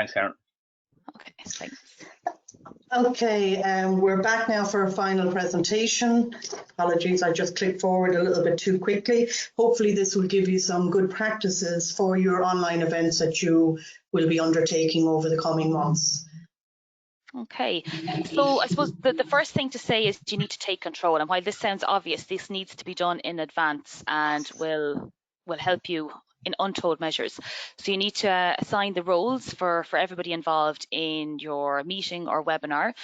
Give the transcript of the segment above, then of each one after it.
Thanks, Karen. Okay, thanks. Okay, we're back now for a final presentation. Apologies, I just clicked forward a little bit too quickly. Hopefully this will give you some good practices for your online events that you will be undertaking over the coming months. Okay, so I suppose the first thing to say is you need to take control. And while this sounds obvious, this needs to be done in advance and will help you in untold measures. So you need to assign the roles for everybody involved in your meeting or webinar.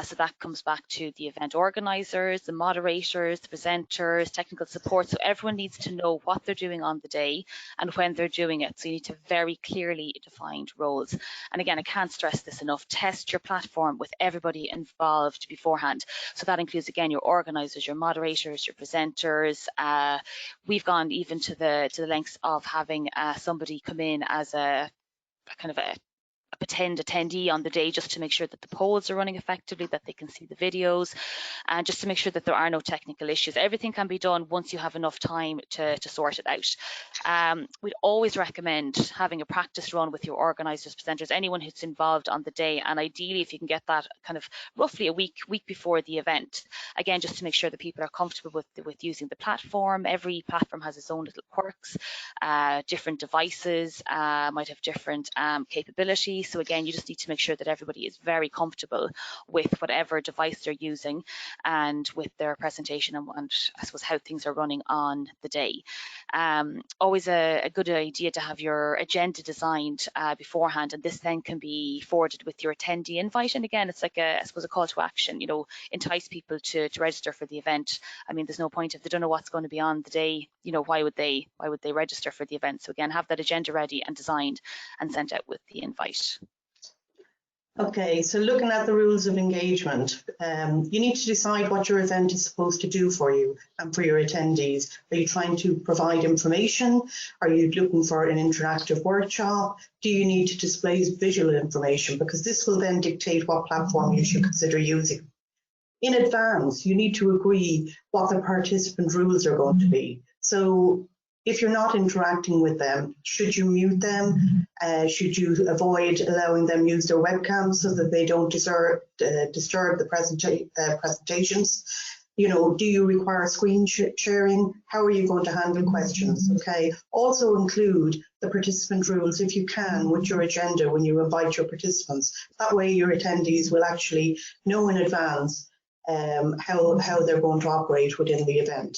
So that comes back to the event organizers, the moderators, the presenters, technical support. So everyone needs to know what they're doing on the day and when they're doing it. So you need to very clearly defined roles. And again, I can't stress this enough, test your platform with everybody involved beforehand. So that includes, again, your organizers, your moderators, your presenters. We've gone even to the lengths of having somebody come in as a kind of a pretend attendee on the day, just to make sure that the polls are running effectively, that they can see the videos, and just to make sure that there are no technical issues. Everything can be done once you have enough time to sort it out. We'd always recommend having a practice run with your organisers, presenters, anyone who's involved on the day, and ideally if you can get that kind of roughly a week before the event, again just to make sure that people are comfortable with using the platform. Every platform has its own little quirks, different devices might have different capabilities. So again, you just need to make sure that everybody is very comfortable with whatever device they're using and with their presentation and I suppose how things are running on the day. Always a good idea to have your agenda designed beforehand, and this then can be forwarded with your attendee invite. And again, it's like I suppose a call to action, you know, entice people to register for the event. I mean, there's no point if they don't know what's going to be on the day, you know, why would they register for the event? So again, have that agenda ready and designed and sent out with the invite. Okay, so looking at the rules of engagement, you need to decide what your event is supposed to do for you and for your attendees. Are you trying to provide information? Are you looking for an interactive workshop? Do you need to display visual information? Because this will then dictate what platform you should consider using. In advance, you need to agree what the participant rules are going to be. So if you're not interacting with them, should you mute them? Should you avoid allowing them use their webcams so that they don't disturb the presentations? You know, do you require screen sharing? How are you going to handle questions? Okay. Also include the participant rules, if you can, with your agenda when you invite your participants. That way your attendees will actually know in advance how they're going to operate within the event.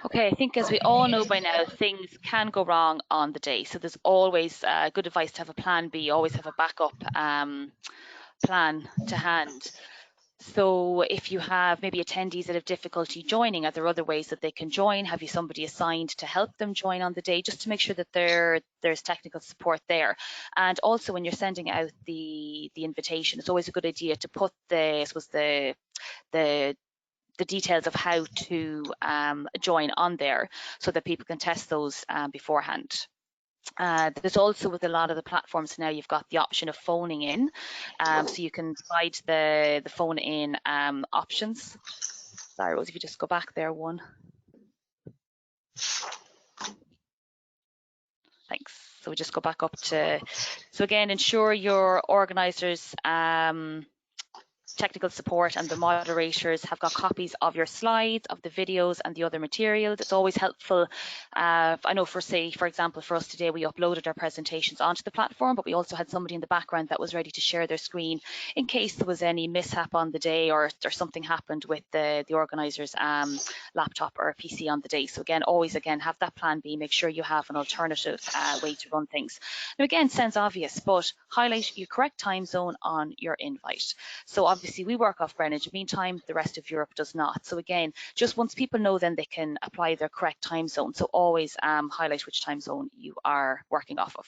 Okay, I think as we all know by now, things can go wrong on the day. So there's always good advice to have a plan B, always have a backup plan to hand. So if you have maybe attendees that have difficulty joining, are there other ways that they can join? Have you somebody assigned to help them join on the day, just to make sure that there's technical support there? And also when you're sending out the invitation, it's always a good idea to put the details of how to join on there so that people can test those beforehand. There's also, with a lot of the platforms now, you've got the option of phoning in, so you can provide the phone in options. Sorry, Rose, if you just go back there one. Thanks. So we just go back up to, so again, ensure your organisers, technical support and the moderators have got copies of your slides, of the videos and the other materials. It's always helpful. I know for example, for us today, we uploaded our presentations onto the platform, but we also had somebody in the background that was ready to share their screen in case there was any mishap on the day or something happened with the organizer's laptop or PC on the day. So again, always have that plan B, make sure you have an alternative way to run things. Now again, sounds obvious, but highlight your correct time zone on your invite. So obviously we work off Greenwich Mean Time, the rest of Europe does not. So again, just once people know, then they can apply their correct time zone. So always highlight which time zone you are working off of.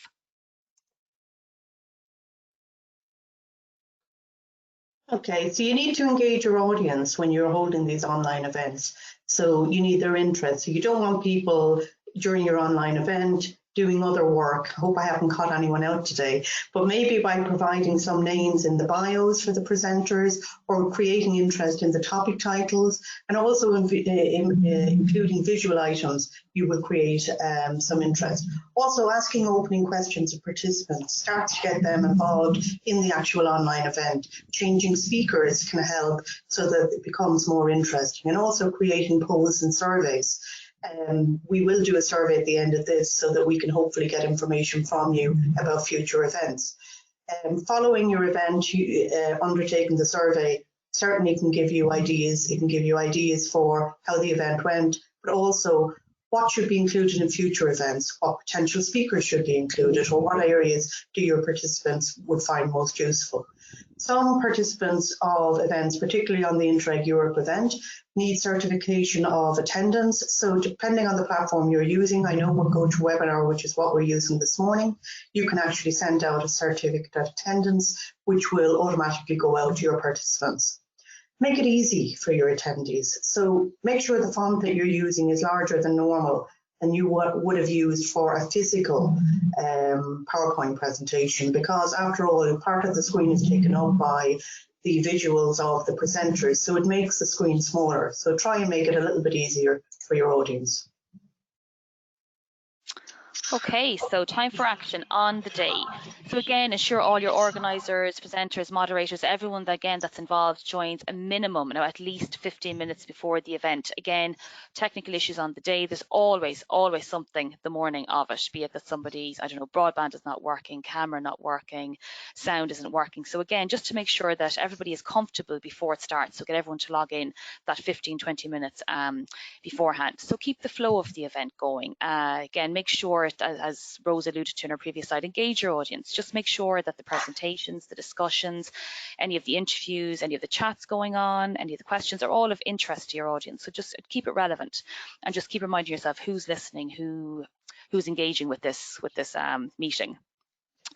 Okay, so you need to engage your audience when you're holding these online events. So you need their interest. So you don't want people during your online event doing other work. I hope I haven't caught anyone out today, but maybe by providing some names in the bios for the presenters, or creating interest in the topic titles, and also including visual items, you will create some interest. Also, asking opening questions of participants starts to get them involved in the actual online event. Changing speakers can help so that it becomes more interesting, and also creating polls and surveys. We will do a survey at the end of this so that we can hopefully get information from you about future events. Following your event, undertaking the survey certainly can give you ideas. It can give you ideas for how the event went, but also what should be included in future events, what potential speakers should be included, or what areas do your participants would find most useful. Some participants of events, particularly on the Interreg Europe event, need certification of attendance. So depending on the platform you're using, I know we'll go to webinar, which is what we're using this morning. You can actually send out a certificate of attendance, which will automatically go out to your participants. Make it easy for your attendees. So make sure the font that you're using is larger than normal than you would have used for a physical PowerPoint presentation, because after all, part of the screen is taken up by the visuals of the presenters, so it makes the screen smaller. So try and make it a little bit easier for your audience. Okay, so time for action on the day. So again, ensure all your organisers, presenters, moderators, everyone that's involved joins a minimum, at least 15 minutes before the event. Again, technical issues on the day, there's always something the morning of it, be it that somebody's, broadband is not working, camera not working, sound isn't working. So again, just to make sure that everybody is comfortable before it starts, so get everyone to log in that 15-20 minutes beforehand. So keep the flow of the event going. Again, make sure, as Rose alluded to in her previous slide, engage your audience. Just make sure that the presentations, the discussions, any of the interviews, any of the chats going on, any of the questions are all of interest to your audience. So just keep it relevant, and just keep reminding yourself who's listening, who's engaging with this meeting.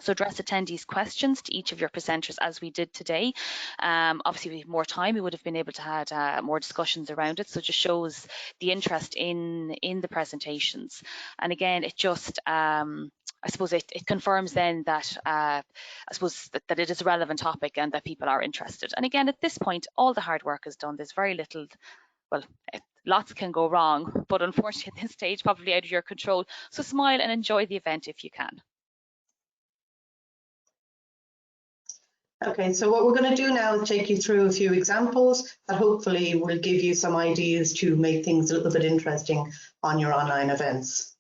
So address attendees' questions to each of your presenters as we did today. Obviously, with more time, we would have been able to have more discussions around it. So it just shows the interest in the presentations. And again, it just, I suppose it confirms then that, that it is a relevant topic and that people are interested. And again, at this point, all the hard work is done. There's very little, well, lots can go wrong, but unfortunately at this stage, probably out of your control. So smile and enjoy the event if you can. Okay, so what we're going to do now is take you through a few examples that hopefully will give you some ideas to make things a little bit interesting on your online events.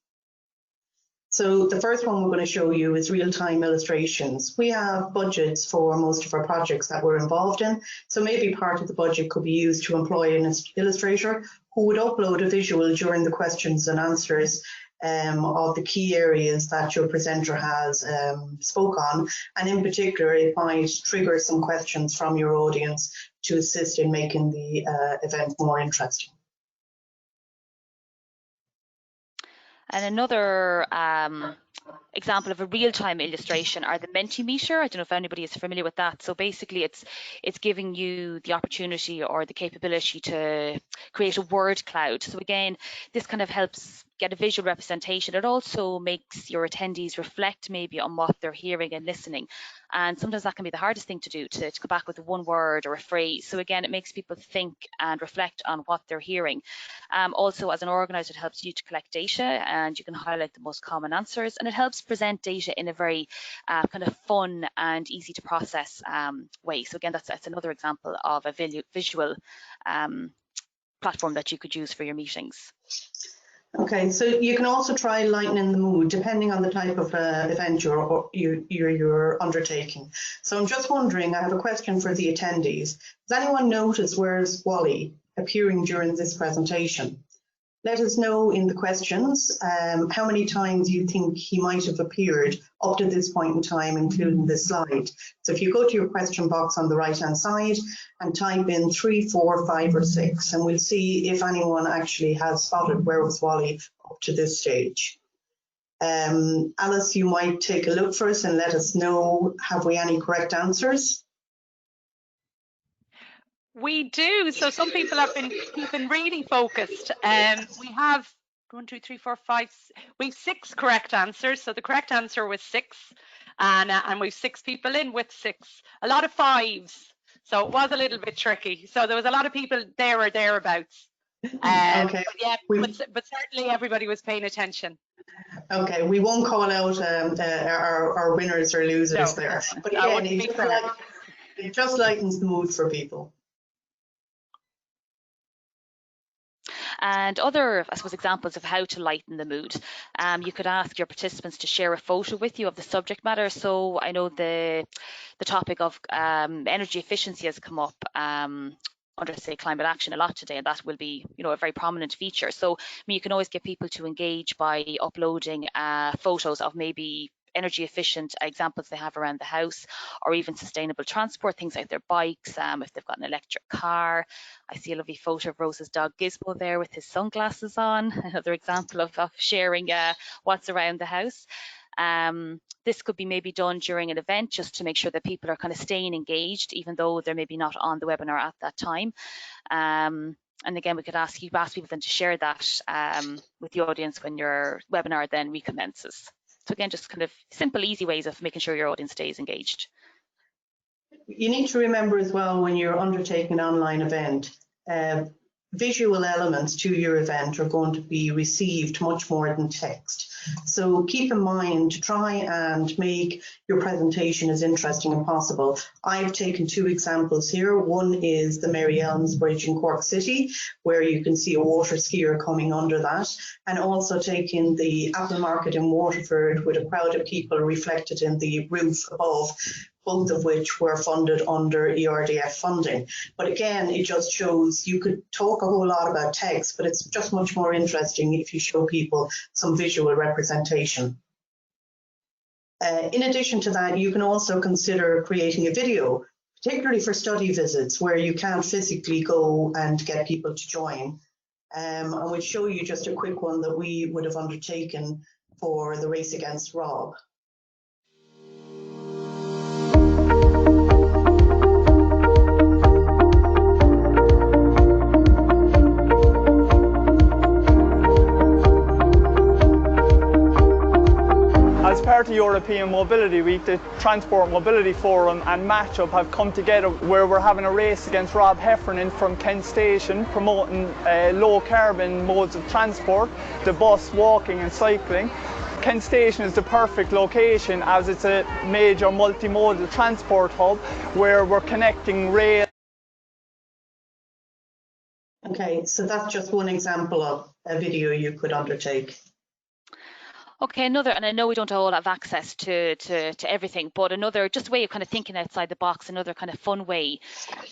So the first one we're going to show you is real-time illustrations. We have budgets for most of our projects that we're involved in. So maybe part of the budget could be used to employ an illustrator who would upload a visual during the questions and answers of the key areas that your presenter has spoke on, and in particular it might trigger some questions from your audience to assist in making the event more interesting. And another example of a real-time illustration are the Mentimeter. I don't know if anybody is familiar with that. So basically it's giving you the opportunity or the capability to create a word cloud. So again, this kind of helps get a visual representation. It also makes your attendees reflect maybe on what they're hearing and listening. And sometimes that can be the hardest thing to do, to come back with one word or a phrase. So again, it makes people think and reflect on what they're hearing. Also, as an organizer, it helps you to collect data and you can highlight the most common answers, and it helps present data in a very kind of fun and easy to process way. So again, that's another example of a visual platform that you could use for your meetings. Okay, so you can also try lightening the mood depending on the type of event you're undertaking. So I'm just wondering, I have a question for the attendees. Does anyone notice where's Wally appearing during this presentation? Let us know in the questions how many times you think he might have appeared up to this point in time, including this slide. So if you go to your question box on the right-hand side and type in 3, 4, 5 or 6, and we'll see if anyone actually has spotted where was Wally up to this stage. Alice, you might take a look for us and let us know, have we any correct answers? We do. So some people have been keeping really focused. We have 1, 2, 3, 4, 5. We've 6 correct answers. So the correct answer was 6, and we've 6 people in with 6. A lot of 5s, so it was a little bit tricky. So there was a lot of people there or thereabouts. Okay. But yeah, We, but certainly everybody was paying attention. okay, we won't call out our winners or losers No, there. But that again, wouldn't be fair. it just lightens the mood for people. And other, I suppose, examples of how to lighten the mood. You could ask your participants to share a photo with you of the subject matter. So I know the topic of energy efficiency has come up under, say, climate action a lot today, and that will be, a very prominent feature. So you can always get people to engage by uploading photos of maybe energy efficient examples they have around the house, or even sustainable transport, things like their bikes, if they've got an electric car. I see a lovely photo of Rose's dog Gizmo there with his sunglasses on, another example of sharing what's around the house. This could be maybe done during an event just to make sure that people are kind of staying engaged, even though they're maybe not on the webinar at that time. And again, we could ask people then to share that with the audience when your webinar then recommences. So again, just kind of simple, easy ways of making sure your audience stays engaged. You need to remember as well, when you're undertaking an online event, visual elements to your event are going to be received much more than text. So keep in mind to try and make your presentation as interesting as possible. I've taken 2 examples here. One is the Mary Elms Bridge in Cork City, where you can see a water skier coming under that, and also taking the Apple Market in Waterford with a crowd of people reflected in the roof above, both of which were funded under ERDF funding. But again, it just shows you could talk a whole lot about text, but it's just much more interesting if you show people some visual representation. In addition to that, you can also consider creating a video, particularly for study visits where you can't physically go and get people to join. And we'll show you just a quick one that we would have undertaken for the Race Against Rob. As part of European Mobility Week, the Transport Mobility Forum and Matchup have come together where we're having a race against Rob Heffernan from Kent Station, promoting low carbon modes of transport, the bus, walking and cycling. Kent Station is the perfect location as it's a major multimodal transport hub where we're connecting rail. Okay, so that's just one example of a video you could undertake. Okay, another, and I know we don't all have access to everything, but another just way of kind of thinking outside the box, another kind of fun way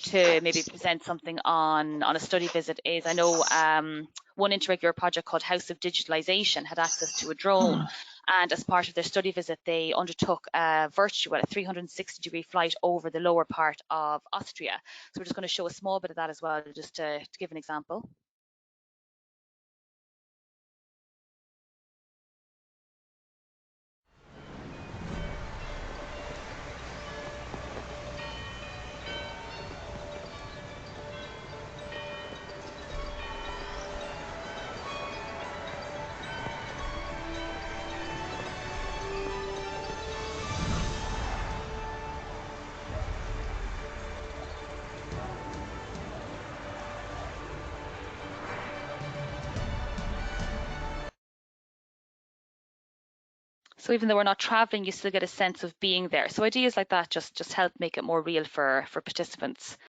to maybe present something on a study visit is, I know one interregular project called House of Digitalization had access to a drone, and as part of their study visit, they undertook a virtual, a 360-degree flight over the lower part of Austria. So we're just going to show a small bit of that as well, just to give an example. So even though we're not traveling, you still get a sense of being there. So ideas like that just help make it more real for participants.